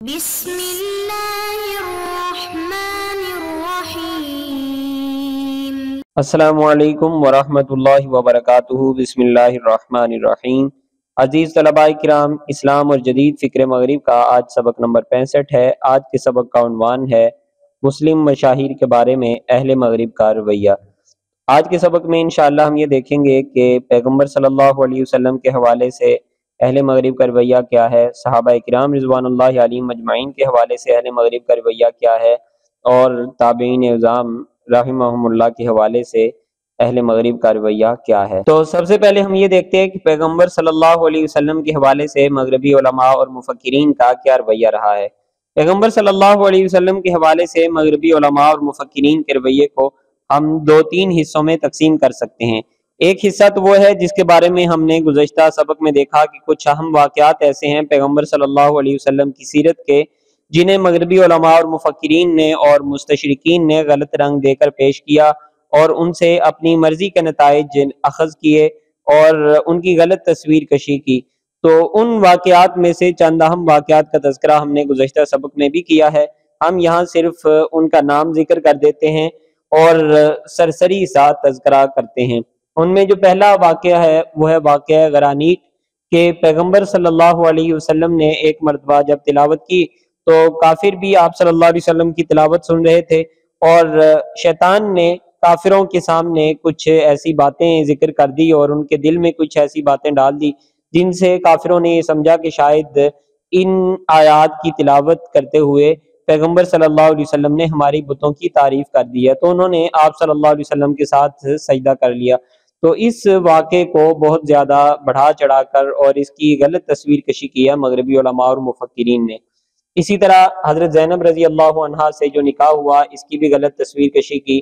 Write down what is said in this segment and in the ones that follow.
بسم اللہ الرحمن الرحیم۔ السلام علیکم ورحمۃ اللہ وبرکاتہ۔ بسم اللہ الرحمن الرحیم۔ عزیز طلباء کرام، اسلام اور جدید فکر مغرب کا آج سبق نمبر 65 ہے۔ آج کے سبق کا عنوان ہے مسلم مشاہیر کے بارے میں اہل مغرب کا رویہ۔ آج کے سبق میں انشاءاللہ ہم یہ دیکھیں گے کہ پیغمبر صلی اللہ علیہ وسلم کے حوالے سے اہل مغرب کا رویہ کیا ہے، صحابہ کرام رضوان اللہ علیہم اجمعین کے حوالے سے اہل مغرب کا رویہ کیا ہے، اور تابعین اعظام رحمہم اللہ کے حوالے سے اہل مغرب کا رویہ کیا ہے۔ تو سب سے پہلے ہم یہ دیکھتے ہیں کہ پیغمبر صلی اللہ علیہ وسلم کے حوالے سے مغربی علماء اور مفکرین کا کیا رویہ رہا ہے۔ پیغمبر صلی اللہ علیہ وسلم کے حوالے سے مغربی علماء اور مفکرین کے رویے کو ہم 2-3 حصوں میں تقسیم کر سکتے ہیں۔ ایک حصہ تو وہ ہے جس کے بارے میں ہم نے گزشتہ سبق میں دیکھا کہ کچھ اہم واقعات ایسے ہیں پیغمبر صلی اللہ علیہ وسلم کی سیرت کے جنہیں مغربی علماء اور مفکرین نے اور مستشرقین نے غلط رنگ دے کر پیش کیا اور ان سے اپنی مرضی کے نتائج اخذ کیے اور ان کی غلط تصویر کشی کی۔ تو ان واقعات میں سے چند اہم واقعات کا تذکرہ ہم نے گزشتہ سبق میں بھی کیا ہے۔ ہم یہاں صرف ان کا نام ذکر کر دیتے ہیں اور سرسری سا تذکرہ کرتے ہیں۔ ان میں جو پہلا واقعہ ہے وہ ہے واقعہ غرانیق، کہ پیغمبر صلی اللہ علیہ وسلم نے ایک مرتبہ جب تلاوت کی تو کافر بھی آپ صلی اللہ علیہ وسلم کی تلاوت سن رہے تھے، اور شیطان نے کافروں کے سامنے کچھ ایسی باتیں ذکر کر دی اور ان کے دل میں کچھ ایسی باتیں ڈال دی جن سے کافروں نے یہ سمجھا کہ شاید ان آیات کی تلاوت کرتے ہوئے پیغمبر صلی اللہ علیہ وسلم نے ہماری بتوں کی تعریف کر دی ہے، تو انہوں نے آپ صلی اللہ علیہ وسلم کے ساتھ سجدہ کر لیا۔ تو اس واقعے کو بہت زیادہ بڑھا چڑھا کر اور اس کی غلط تصویر کشی کی ہے مغربی علماء اور مفکرین نے۔ اسی طرح حضرت زینب رضی اللہ عنہا سے جو نکاح ہوا اس کی بھی غلط تصویر کشی کی،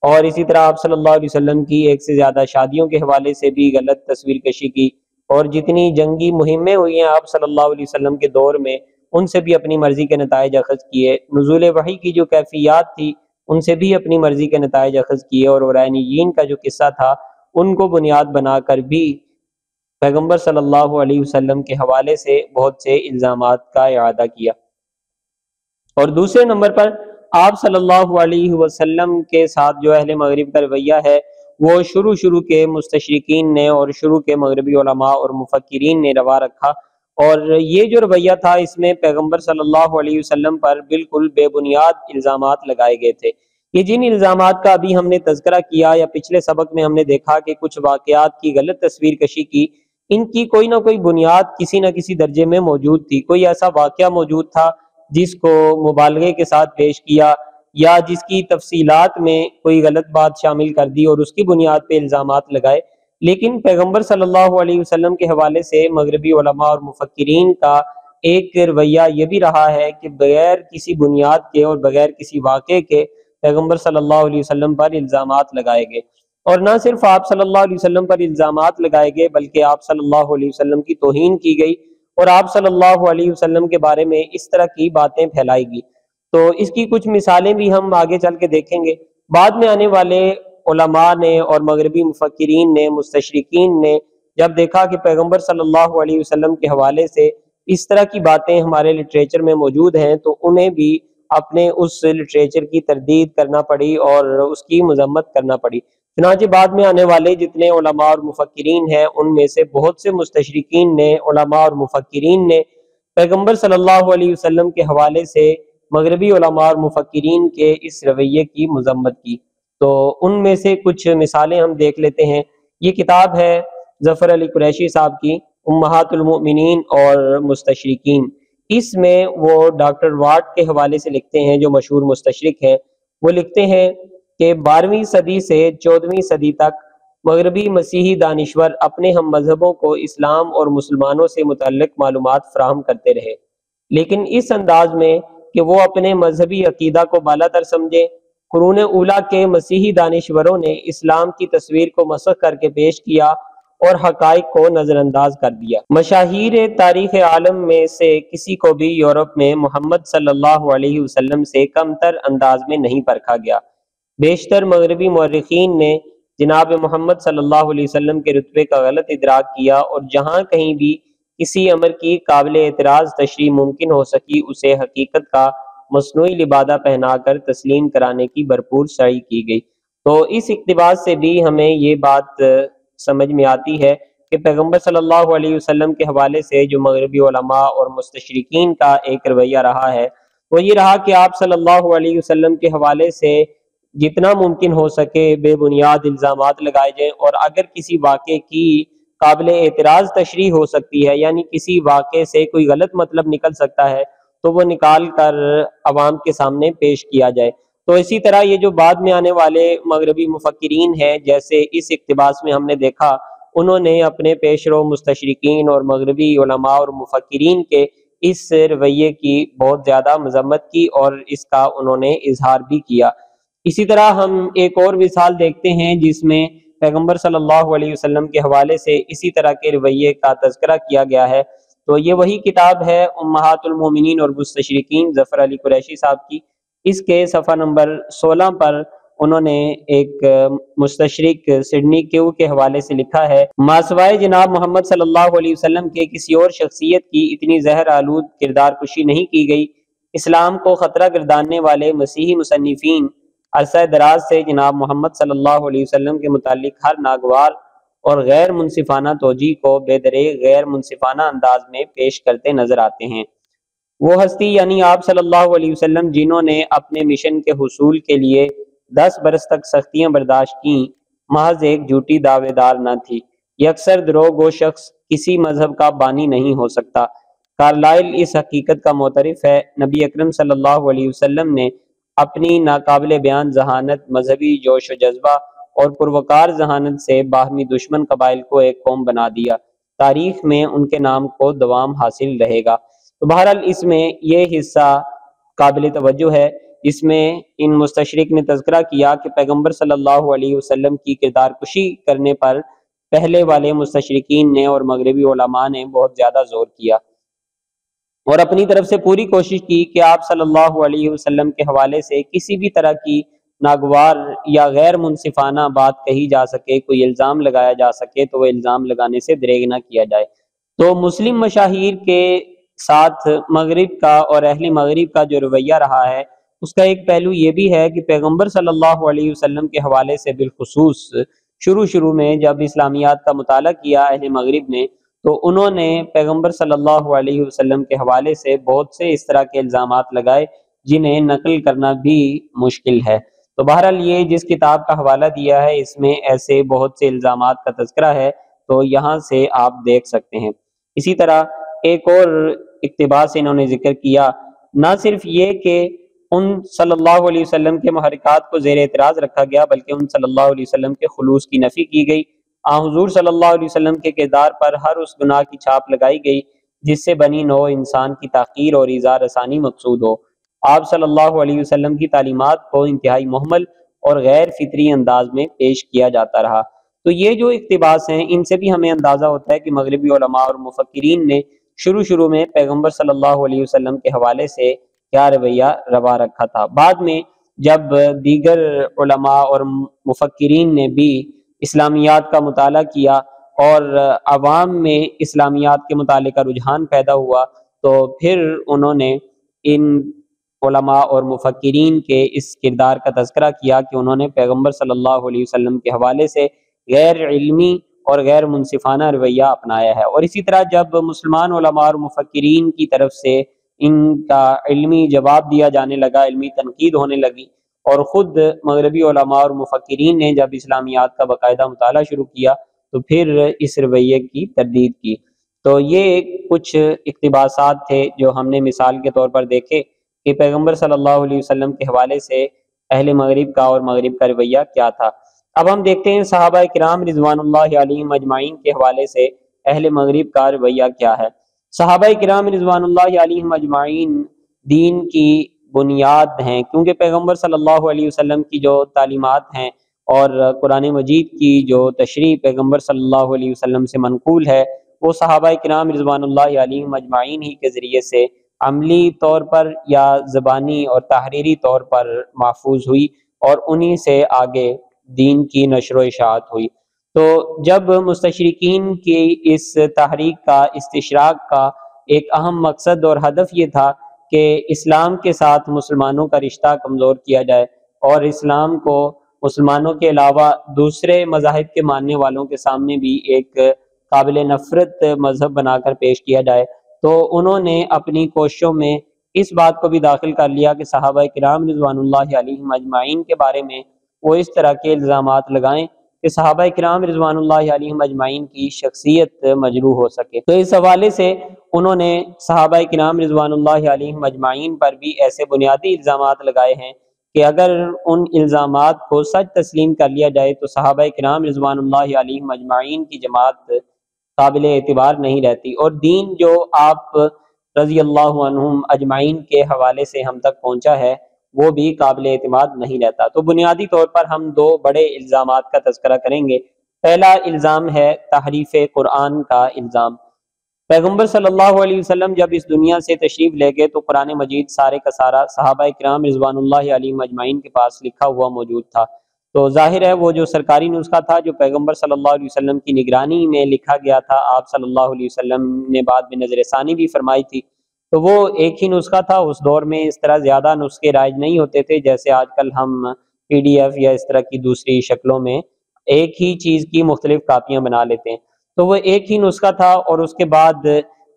اور اسی طرح آپ صلی اللہ علیہ وسلم کی ایک سے زیادہ شادیوں کے حوالے سے بھی غلط تصویر کشی کی، اور جتنی جنگی مہمیں ہوئی ہیں آپ صلی اللہ علیہ وسلم کے دور میں ان سے بھی اپنی مرضی کے نتائج اخذ کیے۔ نزول وحی کی جو کیفیات تھی ان سے بھی اپنی مرضی کے نتائج اخذ کیے، اور عرانیین کا جو قصہ تھا ان کو بنیاد بنا کر بھی پیغمبر صلی اللہ علیہ وسلم کے حوالے سے بہت سے الزامات کا اعادہ کیا۔ اور دوسرے نمبر پر آپ صلی اللہ علیہ وسلم کے ساتھ جو اہل مغرب کا رویہ ہے وہ شروع کے مستشرقین نے اور شروع کے مغربی علماء اور مفکرین نے روا رکھا، اور یہ جو رویہ تھا اس میں پیغمبر صلی اللہ علیہ وسلم پر بالکل بے بنیاد الزامات لگائے گئے تھے۔ یہ جن الزامات کا ابھی ہم نے تذکرہ کیا یا پچھلے سبق میں ہم نے دیکھا کہ کچھ واقعات کی غلط تصویر کشی کی، ان کی کوئی نہ کوئی بنیاد کسی نہ کسی درجے میں موجود تھی۔ کوئی ایسا واقعہ موجود تھا جس کو مبالغے کے ساتھ پیش کیا یا جس کی تفصیلات میں کوئی غلط بات شامل کر دی اور اس کی بنیاد پہ الزامات لگائے۔ لیکن پیغمبر صلی اللہ علیہ وسلم کے حوالے سے مغربی علماء اور مفکرین کا ایک رویہ یہ بھی رہا ہے کہ بغیر کسی بنیاد کے اور بغیر کسی واقعے کے پیغمبر صلی اللہ علیہ وسلم پر الزامات لگائے گئے، اور نہ صرف آپ صلی اللہ علیہ وسلم پر الزامات لگائے گئے بلکہ آپ صلی اللہ علیہ وسلم کی توہین کی گئی اور آپ صلی اللہ علیہ وسلم کے بارے میں اس طرح کی باتیں پھیلائی گئی۔ تو اس کی کچھ مثالیں بھی ہم آگے چل کے دیکھیں گے۔ بعد میں آنے والے علماء نے اور مغربی مفکرین نے مستشرقین نے جب دیکھا کہ پیغمبر صلی اللہ علیہ وسلم کے حوالے سے اس طرح کی باتیں ہمارے لٹریچر میں موجود ہیں تو انہیں بھی اپنے اس لٹریچر کی تردید کرنا پڑی اور اس کی مذمت کرنا پڑی۔ چنانچہ بعد میں آنے والے جتنے علماء اور مفکرین ہیں ان میں سے بہت سے مستشرقین نے، علماء اور مفکرین نے پیغمبر صلی اللہ علیہ وسلم کے حوالے سے مغربی علماء اور مفکرین کے اس رویے کی مذمت کی۔ تو ان میں سے کچھ مثالیں ہم دیکھ لیتے ہیں۔ یہ کتاب ہے ظفر علی قریشی صاحب کی، امہات المؤمنین اور مستشرقین۔ اس میں وہ ڈاکٹر واٹ کے حوالے سے لکھتے ہیں جو مشہور مستشرق ہیں۔ وہ لکھتے ہیں کہ 12ویں صدی سے 14ویں صدی تک مغربی مسیحی دانشور اپنے ہم مذہبوں کو اسلام اور مسلمانوں سے متعلق معلومات فراہم کرتے رہے، لیکن اس انداز میں کہ وہ اپنے مذہبی عقیدہ کو بالاتر سمجھے۔ قرون اولیٰ کے مسیحی دانشوروں نے اسلام کی تصویر کو مسخ کر کے پیش کیا اور حقائق کو نظر انداز کر دیا۔ مشاہیر تاریخ عالم میں سے کسی کو بھی یورپ میں محمد صلی اللہ علیہ وسلم سے کم تر انداز میں نہیں پرکھا گیا۔ بیشتر مغربی مورخین نے جناب محمد صلی اللہ علیہ وسلم کے رتبے کا غلط ادراک کیا، اور جہاں کہیں بھی کسی امر کی قابل اعتراض تشریح ممکن ہو سکی اسے حقیقت کا مصنوعی لبادہ پہنا کر تسلیم کرانے کی بھرپور سعی کی گئی۔ تو اس اقتباس سے بھی ہمیں یہ بات سمجھ میں آتی ہے کہ پیغمبر صلی اللہ علیہ وسلم کے حوالے سے جو مغربی علماء اور مستشرقین کا ایک رویہ رہا ہے وہ یہ رہا کہ آپ صلی اللہ علیہ وسلم کے حوالے سے جتنا ممکن ہو سکے بے بنیاد الزامات لگائے جائیں، اور اگر کسی واقعے کی قابل اعتراض تشریح ہو سکتی ہے، یعنی کسی واقعے سے کوئی غلط مطلب نکل سکتا ہے، تو وہ نکال کر عوام کے سامنے پیش کیا جائے۔ تو اسی طرح یہ جو بعد میں آنے والے مغربی مفکرین ہیں، جیسے اس اقتباس میں ہم نے دیکھا، انہوں نے اپنے پیش رو مستشرقین اور مغربی علماء اور مفکرین کے اس رویے کی بہت زیادہ مذمت کی اور اس کا انہوں نے اظہار بھی کیا۔ اسی طرح ہم ایک اور مثال دیکھتے ہیں جس میں پیغمبر صلی اللہ علیہ وسلم کے حوالے سے اسی طرح کے رویے کا تذکرہ کیا گیا ہے۔ تو یہ وہی کتاب ہے امہات المومنین اور مستشرقین، ظفر علی قریشی صاحب کی۔ اس کے صفحہ نمبر 16 پر انہوں نے ایک مستشرق سڈنی کیو کے حوالے سے لکھا ہے، ماسوائے جناب محمد صلی اللہ علیہ وسلم کے کسی اور شخصیت کی اتنی زہر آلود کردار کشی نہیں کی گئی۔ اسلام کو خطرہ گرداننے والے مسیحی مصنفین عرصہ دراز سے جناب محمد صلی اللہ علیہ وسلم کے متعلق ہر ناگوار اور غیر منصفانہ توجیہ کو بے دریغ غیر منصفانہ انداز میں پیش کرتے نظر آتے ہیں۔ وہ ہستی یعنی آپ صلی اللہ علیہ وسلم جنہوں نے اپنے مشن کے حصول کے لیے 10 برس تک سختیاں برداشت کیں، محض ایک جھوٹی دعوے دار نہ تھی۔ یہ اکثر دروغ گو شخص کسی مذہب کا بانی نہیں ہو سکتا۔ کارلائل اس حقیقت کا معترف ہے۔ نبی اکرم صلی اللہ علیہ وسلم نے اپنی ناقابل بیان ذہانت، مذہبی جوش و جذبہ اور پروکار ذہانت سے باہمی دشمن قبائل کو ایک قوم بنا دیا۔ تاریخ میں ان کے نام کو دوام حاصل رہے گا۔ تو بہرحال اس میں یہ حصہ قابل توجہ ہے جس میں ان مستشرق نے تذکرہ کیا کہ پیغمبر صلی اللہ علیہ وسلم کی کردار کشی کرنے پر پہلے والے مستشرقین نے اور مغربی علماء نے بہت زیادہ زور کیا اور اپنی طرف سے پوری کوشش کی کہ آپ صلی اللہ علیہ وسلم کے حوالے سے کسی بھی طرح کی ناگوار یا غیر منصفانہ بات کہی جا سکے، کوئی الزام لگایا جا سکے تو وہ الزام لگانے سے دریغ نہ کیا جائے۔ تو مسلم مشاہیر کے ساتھ مغرب کا اور اہل مغرب کا جو رویہ رہا ہے اس کا ایک پہلو یہ بھی ہے کہ پیغمبر صلی اللہ علیہ وسلم کے حوالے سے بالخصوص شروع میں جب اسلامیات کا مطالعہ کیا اہل مغرب نے، تو انہوں نے پیغمبر صلی اللہ علیہ وسلم کے حوالے سے بہت سے اس طرح کے الزامات لگائے جنہیں نقل کرنا بھی مشکل ہے۔ تو بہرحال یہ جس کتاب کا حوالہ دیا ہے اس میں ایسے بہت سے الزامات کا تذکرہ ہے، تو یہاں سے آپ دیکھ سکتے ہیں۔ اسی طرح ایک اور اقتباس انہوں نے ذکر کیا، نہ صرف یہ کہ ان صلی اللہ علیہ وسلم کے محرکات کو زیر اعتراض رکھا گیا بلکہ ان صلی اللہ علیہ وسلم کے خلوص کی نفی کی گئی۔ حضور صلی اللہ علیہ وسلم کے کردار پر ہر اس گناہ کی چھاپ لگائی گئی جس سے بنی نوع انسان کی تحقیر اور ایذا رسانی مقصود ہو۔ آپ صلی اللہ علیہ وسلم کی تعلیمات کو انتہائی محمل اور غیر فطری انداز میں پیش کیا جاتا رہا۔ تو یہ جو اقتباس ہیں ان سے بھی ہمیں اندازہ ہوتا ہے کہ مغربی علماء اور مفکرین نے شروع میں پیغمبر صلی اللہ علیہ وسلم کے حوالے سے کیا رویہ روا رکھا تھا۔ بعد میں جب دیگر علماء اور مفکرین نے بھی اسلامیات کا مطالعہ کیا اور عوام میں اسلامیات کے متعلقہ رجحان پیدا ہوا، تو پھر انہوں نے ان علماء اور مفکرین کے اس کردار کا تذکرہ کیا کہ انہوں نے پیغمبر صلی اللہ علیہ وسلم کے حوالے سے غیر علمی اور غیر منصفانہ رویہ اپنایا ہے۔ اور اسی طرح جب مسلمان علماء اور مفکرین کی طرف سے ان کا علمی جواب دیا جانے لگا، علمی تنقید ہونے لگی، اور خود مغربی علماء اور مفکرین نے جب اسلامیات کا باقاعدہ مطالعہ شروع کیا تو پھر اس رویے کی تردید کی۔ تو یہ کچھ اقتباسات تھے جو ہم نے مثال کے طور پر دیکھے کہ پیغمبر صلی اللہ علیہ وسلم کے حوالے سے اہل مغرب کا اور مغرب کا رویہ کیا تھا۔ اب ہم دیکھتے ہیں صحابہ کرام رضوان اللہ علیہم اجمعین کے حوالے سے اہل مغرب کا رویہ کیا ہے۔ صحابہ کرام رضوان اللہ علیہم اجمعین دین کی بنیاد ہیں، کیونکہ پیغمبر صلی اللہ علیہ وسلم کی جو تعلیمات ہیں اور قرآن مجید کی جو تشریح پیغمبر صلی اللہ علیہ وسلم سے منقول ہے وہ صحابہ کرام رضوان اللہ علیہم اجمعین ہی کے ذریعے سے عملی طور پر یا زبانی اور تحریری طور پر محفوظ ہوئی اور انہی سے آگے دین کی نشر و اشاعت ہوئی۔ تو جب مستشرقین کی اس تحریک کا، استشراق کا ایک اہم مقصد اور ہدف یہ تھا کہ اسلام کے ساتھ مسلمانوں کا رشتہ کمزور کیا جائے اور اسلام کو مسلمانوں کے علاوہ دوسرے مذاہب کے ماننے والوں کے سامنے بھی ایک قابل نفرت مذہب بنا کر پیش کیا جائے، تو انہوں نے اپنی کوششوں میں اس بات کو بھی داخل کر لیا کہ صحابہ کرام رضوان اللہ علیہم اجمعین کے بارے میں وہ اس طرح کے الزامات لگائیں کہ صحابہ کرام رضوان اللہ علیہم اجمعین کی شخصیت مجروح ہو سکے۔ تو اس حوالے سے انہوں نے صحابہ کرام رضوان اللہ علیہم اجمعین پر بھی ایسے بنیادی الزامات لگائے ہیں کہ اگر ان الزامات کو سچ تسلیم کر لیا جائے تو صحابہ کرام رضوان اللہ علیہم اجمعین کی جماعت قابل اعتبار نہیں رہتی، اور دین جو آپ رضی اللہ عنہم اجمعین کے حوالے سے ہم تک پہنچا ہے وہ بھی قابل اعتماد نہیں رہتا۔ تو بنیادی طور پر ہم دو بڑے الزامات کا تذکرہ کریں گے۔ پہلا الزام ہے تحریف قرآن کا الزام۔ پیغمبر صلی اللہ علیہ وسلم جب اس دنیا سے تشریف لے گئے تو قرآن مجید سارے کا سارا صحابہ کرام رضوان اللہ علیہم اجمعین کے پاس لکھا ہوا موجود تھا، تو ظاہر ہے وہ جو سرکاری نسخہ تھا جو پیغمبر صلی اللہ علیہ وسلم کی نگرانی میں لکھا گیا تھا، آپ صلی اللہ علیہ وسلم نے بعد میں نظر ثانی بھی فرمائی تھی، تو وہ ایک ہی نسخہ تھا۔ اس دور میں اس طرح زیادہ نسخے رائج نہیں ہوتے تھے جیسے آج کل ہم PDF یا اس طرح کی دوسری شکلوں میں ایک ہی چیز کی مختلف کاپیاں بنا لیتے ہیں، تو وہ ایک ہی نسخہ تھا، اور اس کے بعد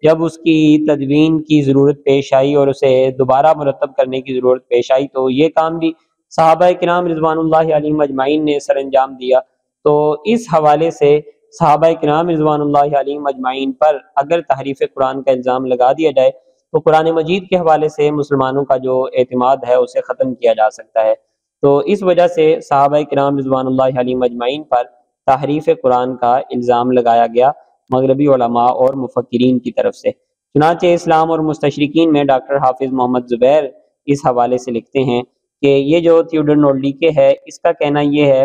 جب اس کی تدوین کی ضرورت پیش آئی اور اسے دوبارہ مرتب کرنے کی ضرورت پیش آئی تو یہ کام بھی صحابہ کرام رضوان اللہ علیہم اجمعین نے سر انجام دیا۔ تو اس حوالے سے صحابہ کرام رضوان اللہ علیہم اجمعین پر اگر تحریف قرآن کا الزام لگا دیا جائے تو قرآن مجید کے حوالے سے مسلمانوں کا جو اعتماد ہے اسے ختم کیا جا سکتا ہے۔ تو اس وجہ سے صحابہ کرام رضوان اللہ علیہم اجمعین پر تحریف قرآن کا الزام لگایا گیا مغربی علماء اور مفکرین کی طرف سے۔ چنانچہ اسلام اور مستشرقین میں ڈاکٹر حافظ محمد زبیر اس حوالے سے لکھتے ہیں کہ یہ جو تھیوڈر نولڈیکے ہے اس کا کہنا یہ ہے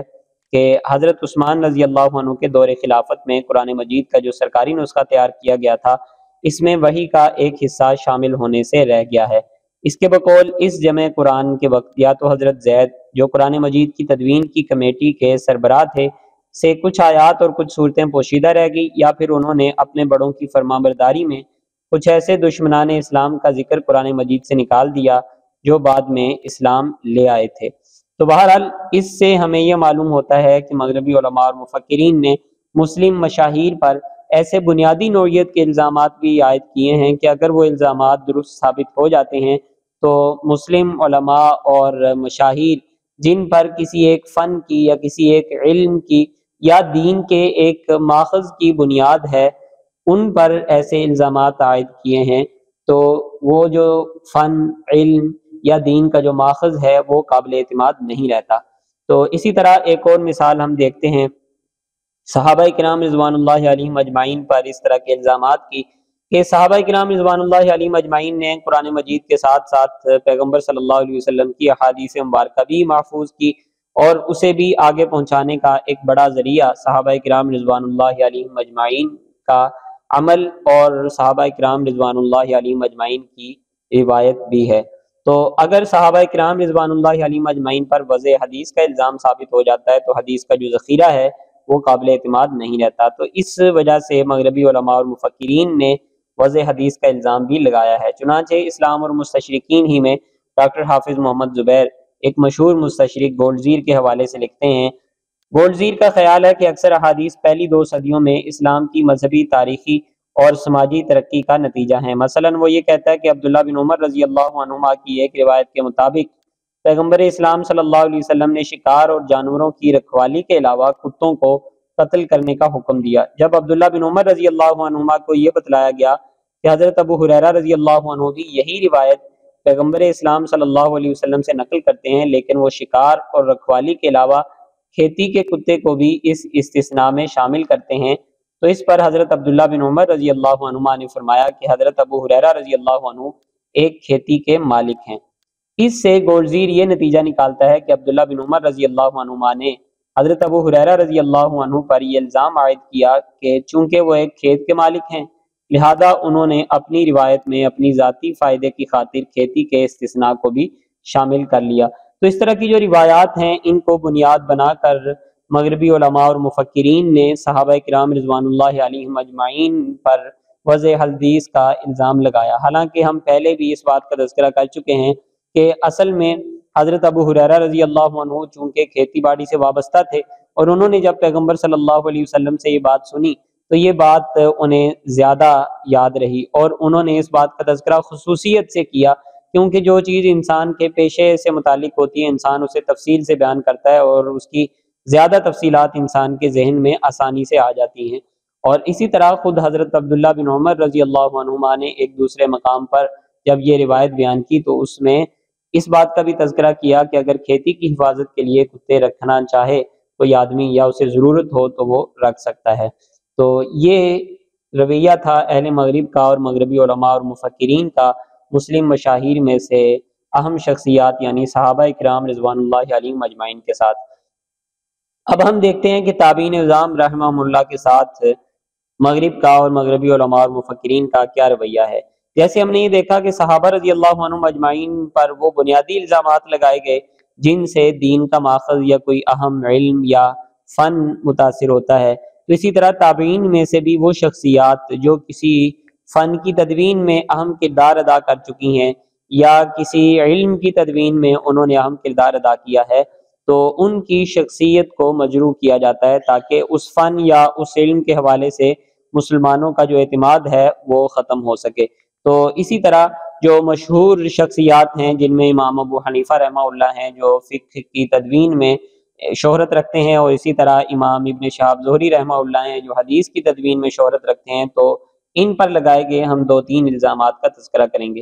کہ حضرت عثمان رضی اللہ عنہ کے دور خلافت میں قرآن مجید کا جو سرکاری نسخہ تیار کیا گیا تھا اس میں وحی کا ایک حصہ شامل ہونے سے رہ گیا ہے۔ اس کے بقول اس جمع قرآن کے وقت یا تو حضرت زید جو قرآن مجید کی تدوین کی کمیٹی کے سربراہ تھے سے کچھ آیات اور کچھ صورتیں پوشیدہ رہ گئی، یا پھر انہوں نے اپنے بڑوں کی فرمانبرداری میں کچھ ایسے دشمنان اسلام کا ذکر قرآن مجید سے نکال دیا جو بعد میں اسلام لے آئے تھے۔ تو بہرحال اس سے ہمیں یہ معلوم ہوتا ہے کہ مغربی علماء اور مفکرین نے مسلم مشاہیر پر ایسے بنیادی نوعیت کے الزامات بھی عائد کیے ہیں کہ اگر وہ الزامات درست ثابت ہو جاتے ہیں تو مسلم علماء اور مشاہیر جن پر کسی ایک فن کی یا کسی ایک علم کی یا دین کے ایک ماخذ کی بنیاد ہے ان پر ایسے الزامات عائد کیے ہیں تو وہ جو فن، علم یا دین کا جو ماخذ ہے وہ قابل اعتماد نہیں رہتا۔ تو اسی طرح ایک اور مثال ہم دیکھتے ہیں صحابہ کرام رضوان اللہ علیہم اجمعین پر اس طرح کے الزامات کی کہ صحابہ کرام رضوان اللہ علیہم اجمعین نے قرآن مجید کے ساتھ ساتھ پیغمبر صلی اللہ علیہ وسلم کی احادیث مبارکہ بھی محفوظ کی اور اسے بھی آگے پہنچانے کا ایک بڑا ذریعہ صحابہ کرام رضوان اللہ علیہم اجمعین کا عمل اور صحابہ کرام رضوان اللہ علیہم اجمعین کی روایت بھی ہے۔ تو اگر صحابہ کرام رضوان اللہ علیہم اجمعین پر وضع حدیث کا الزام ثابت ہو جاتا ہے تو حدیث کا جو ذخیرہ ہے وہ قابل اعتماد نہیں رہتا، تو اس وجہ سے مغربی علماء اور مفکرین نے وضع حدیث کا الزام بھی لگایا ہے۔ چنانچہ اسلام اور مستشرقین ہی میں ڈاکٹر حافظ محمد زبیر ایک مشہور مستشرق گولڈزیر کے حوالے سے لکھتے ہیں، گولڈزیر کا خیال ہے کہ اکثر احادیث پہلی 2 صدیوں میں اسلام کی مذہبی، تاریخی اور سماجی ترقی کا نتیجہ ہیں۔ مثلا وہ یہ کہتا ہے کہ عبداللہ بن عمر رضی اللہ عنہما کی ایک روایت کے مطابق پیغمبر اسلام صلی اللہ علیہ وسلم نے شکار اور جانوروں کی رکھوالی کے علاوہ کتوں کو قتل کرنے کا حکم دیا۔ جب عبداللہ بن عمر رضی اللہ عنہما کو یہ بتلایا گیا کہ حضرت ابو ہریرہ رضی اللہ عنہ بھی یہی روایت پیغمبر اسلام صلی اللہ علیہ وسلم سے نقل کرتے ہیں لیکن وہ شکار اور رکھوالی کے علاوہ کھیتی کے کتے کو بھی اس استثناء میں شامل کرتے ہیں، تو اس پر حضرت عبداللہ بن عمر رضی اللہ عنہما نے فرمایا کہ حضرت ابو ہریرہ رضی اللہ عنہ ایک کھیتی کے مالک ہیں۔ اس سے گولڈزیر یہ نتیجہ نکالتا ہے کہ عبداللہ بن عمر رضی اللہ عنہما نے حضرت ابو ہریرہ رضی اللہ عنہ پر یہ الزام عائد کیا کہ چونکہ وہ ایک کھیت کے مالک ہیں لہذا انہوں نے اپنی روایت میں اپنی ذاتی فائدے کی خاطر کھیتی کے استثناء کو بھی شامل کر لیا۔ تو اس طرح کی جو روایات ہیں ان کو بنیاد بنا کر مغربی علماء اور مفکرین نے صحابہ کرام رضوان اللہ علیہم اجمعین پر وضع حدیث کا الزام لگایا۔ حالانکہ ہم پہلے بھی اس بات کا تذکرہ کر چکے ہیں کہ اصل میں حضرت ابو ہریرہ رضی اللہ عنہ چونکہ کھیتی باڑی سے وابستہ تھے، اور انہوں نے جب پیغمبر صلی اللہ علیہ وسلم سے یہ بات سنی تو یہ بات انہیں زیادہ یاد رہی، اور انہوں نے اس بات کا تذکرہ خصوصیت سے کیا، کیونکہ جو چیز انسان کے پیشے سے متعلق ہوتی ہے انسان اسے تفصیل سے بیان کرتا ہے، اور اس کی زیادہ تفصیلات انسان کے ذہن میں آسانی سے آ جاتی ہیں۔ اور اسی طرح خود حضرت عبداللہ بن عمر رضی اللہ عنہما نے ایک دوسرے مقام پر جب یہ روایت بیان کی تو اس میں اس بات کا بھی تذکرہ کیا کہ اگر کھیتی کی حفاظت کے لیے کتے رکھنا چاہے کوئی آدمی یا اسے ضرورت ہو تو وہ رکھ سکتا ہے۔ تو یہ رویہ تھا اہل مغرب کا اور مغربی علماء اور مفکرین کا مسلم مشاہیر میں سے اہم شخصیات یعنی صحابہ کرام رضوان اللہ علیہم اجمعین کے ساتھ۔ اب ہم دیکھتے ہیں کہ تابعین نظام رحمہم اللہ کے ساتھ مغرب کا اور مغربی علماء اور مفکرین کا کیا رویہ ہے۔ جیسے ہم نے یہ دیکھا کہ صحابہ رضی اللہ عنہم اجمعین پر وہ بنیادی الزامات لگائے گئے جن سے دین کا ماخذ یا کوئی اہم علم یا فن متاثر ہوتا ہے، تو اسی طرح تابعین میں سے بھی وہ شخصیات جو کسی فن کی تدوین میں اہم کردار ادا کر چکی ہیں یا کسی علم کی تدوین میں انہوں نے اہم کردار ادا کیا ہے، تو ان کی شخصیت کو مجروح کیا جاتا ہے تاکہ اس فن یا اس علم کے حوالے سے مسلمانوں کا جو اعتماد ہے وہ ختم ہو سکے۔ تو اسی طرح جو مشہور شخصیات ہیں جن میں امام ابو حنیفہ رحمہ اللہ ہیں جو فقہ کی تدوین میں شہرت رکھتے ہیں، اور اسی طرح امام ابن شہاب زہری رحمہ اللہ ہیں جو حدیث کی تدوین میں شہرت رکھتے ہیں، تو ان پر لگائے گئے ہم 2-3 الزامات کا تذکرہ کریں گے۔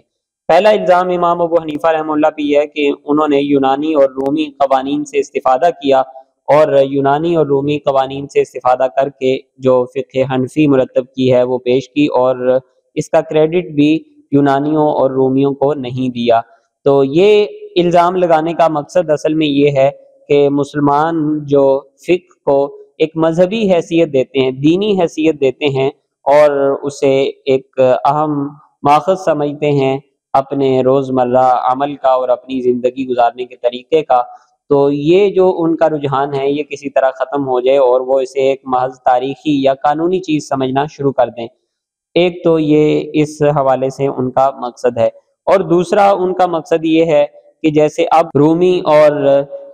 پہلا الزام امام ابو حنیفہ رحمہ اللہ پہ یہ ہے کہ انہوں نے یونانی اور رومی قوانین سے استفادہ کیا، اور یونانی اور رومی قوانین سے استفادہ کر کے جو فقہ حنفی مرتب کی ہے وہ پیش کی، اور اس کا کریڈٹ بھی یونانیوں اور رومیوں کو نہیں دیا۔ تو یہ الزام لگانے کا مقصد اصل میں یہ ہے کہ مسلمان جو فقہ کو ایک مذہبی حیثیت دیتے ہیں، دینی حیثیت دیتے ہیں، اور اسے ایک اہم ماخذ سمجھتے ہیں اپنے روزمرہ عمل کا اور اپنی زندگی گزارنے کے طریقے کا، تو یہ جو ان کا رجحان ہے یہ کسی طرح ختم ہو جائے اور وہ اسے ایک محض تاریخی یا قانونی چیز سمجھنا شروع کر دیں۔ ایک تو یہ اس حوالے سے ان کا مقصد ہے، اور دوسرا ان کا مقصد یہ ہے کہ جیسے اب رومی اور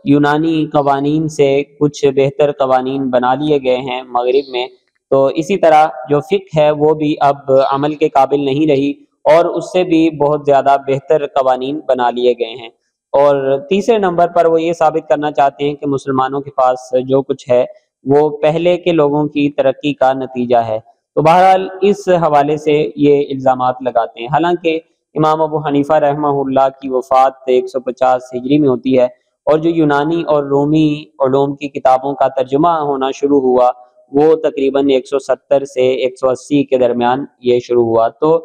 یونانی قوانین سے کچھ بہتر قوانین بنا لیے گئے ہیں مغرب میں، تو اسی طرح جو فقہ ہے وہ بھی اب عمل کے قابل نہیں رہی، اور اس سے بھی بہت زیادہ بہتر قوانین بنا لیے گئے ہیں۔ اور تیسرے نمبر پر وہ یہ ثابت کرنا چاہتے ہیں کہ مسلمانوں کے پاس جو کچھ ہے وہ پہلے کے لوگوں کی ترقی کا نتیجہ ہے۔ تو بہرحال اس حوالے سے یہ الزامات لگاتے ہیں۔ حالانکہ امام ابو حنیفہ رحمہ اللہ کی وفات 150 ہجری میں ہوتی ہے، اور جو یونانی اور رومی علوم کی کتابوں کا ترجمہ ہونا شروع ہوا وہ تقریباً 170 سے 180 کے درمیان یہ شروع ہوا۔ تو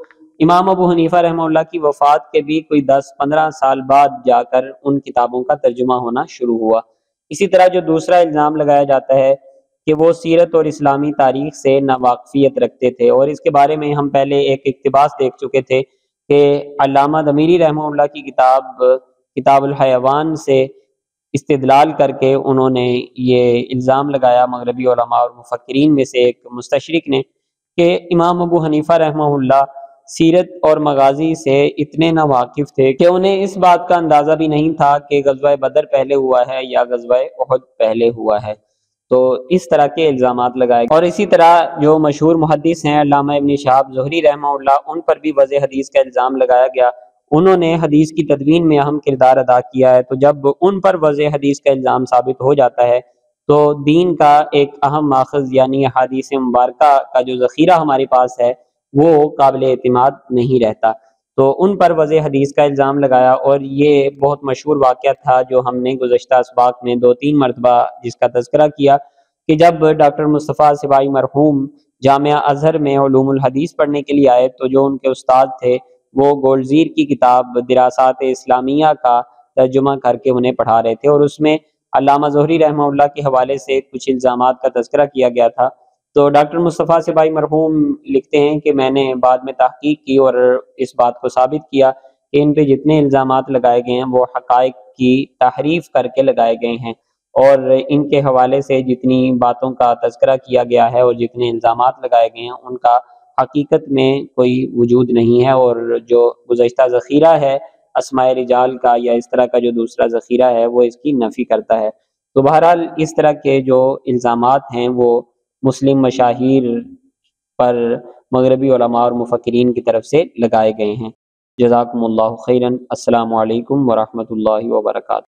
امام ابو حنیفہ رحمہ اللہ کی وفات کے بھی کوئی 10-15 سال بعد جا کر ان کتابوں کا ترجمہ ہونا شروع ہوا۔ اسی طرح جو دوسرا الزام لگایا جاتا ہے کہ وہ سیرت اور اسلامی تاریخ سے ناواقفیت رکھتے تھے، اور اس کے بارے میں ہم پہلے ایک اقتباس دیکھ چکے تھے کہ علامہ دمیری رحمہ اللہ کی کتاب الحیوان سے استدلال کر کے انہوں نے یہ الزام لگایا مغربی علماء اور مفکرین میں سے ایک مستشرق نے کہ امام ابو حنیفہ رحمہ اللہ سیرت اور مغازی سے اتنے ناواقف تھے کہ انہیں اس بات کا اندازہ بھی نہیں تھا کہ غزوہ بدر پہلے ہوا ہے یا غزوہ احد پہلے ہوا ہے۔ تو اس طرح کے الزامات لگائے، اور اسی طرح جو مشہور محدث ہیں علامہ ابن شہاب زہری رحمہ اللہ، ان پر بھی وضع حدیث کا الزام لگایا گیا۔ انہوں نے حدیث کی تدوین میں اہم کردار ادا کیا ہے، تو جب ان پر وضع حدیث کا الزام ثابت ہو جاتا ہے تو دین کا ایک اہم ماخذ یعنی احادیث مبارکہ کا جو ذخیرہ ہمارے پاس ہے وہ قابل اعتماد نہیں رہتا۔ تو ان پر وضع حدیث کا الزام لگایا، اور یہ بہت مشہور واقعہ تھا جو ہم نے گزشتہ اسباق میں 2-3 مرتبہ جس کا تذکرہ کیا کہ جب ڈاکٹر مصطفیٰ سبائی مرحوم جامعہ ازہر میں علوم الحدیث پڑھنے کے لیے آئے تو جو ان کے استاد تھے وہ گولزیر کی کتاب دراسات اسلامیہ کا ترجمہ کر کے انہیں پڑھا رہے تھے، اور اس میں علامہ زہری رحمہ اللہ کے حوالے سے کچھ الزامات کا تذکرہ کیا گیا تھا۔ تو ڈاکٹر مصطفیٰ سبائی مرحوم لکھتے ہیں کہ میں نے بعد میں تحقیق کی اور اس بات کو ثابت کیا کہ ان پہ جتنے الزامات لگائے گئے ہیں وہ حقائق کی تحریف کر کے لگائے گئے ہیں۔ اور ان کے حوالے سے جتنی باتوں کا تذکرہ کیا گیا ہے اور جتنے الزامات لگائے گئے ہیں ان کا حقیقت میں کوئی وجود نہیں ہے، اور جو گزشتہ ذخیرہ ہے اسماء رجال کا یا اس طرح کا جو دوسرا ذخیرہ ہے وہ اس کی نفی کرتا ہے۔ تو بہرحال اس طرح کے جو الزامات ہیں وہ مسلم مشاہیر پر مغربی علماء اور مفکرین کی طرف سے لگائے گئے ہیں۔ جزاکم اللہ خیرا۔ السلام علیکم ورحمۃ اللہ وبرکاتہ۔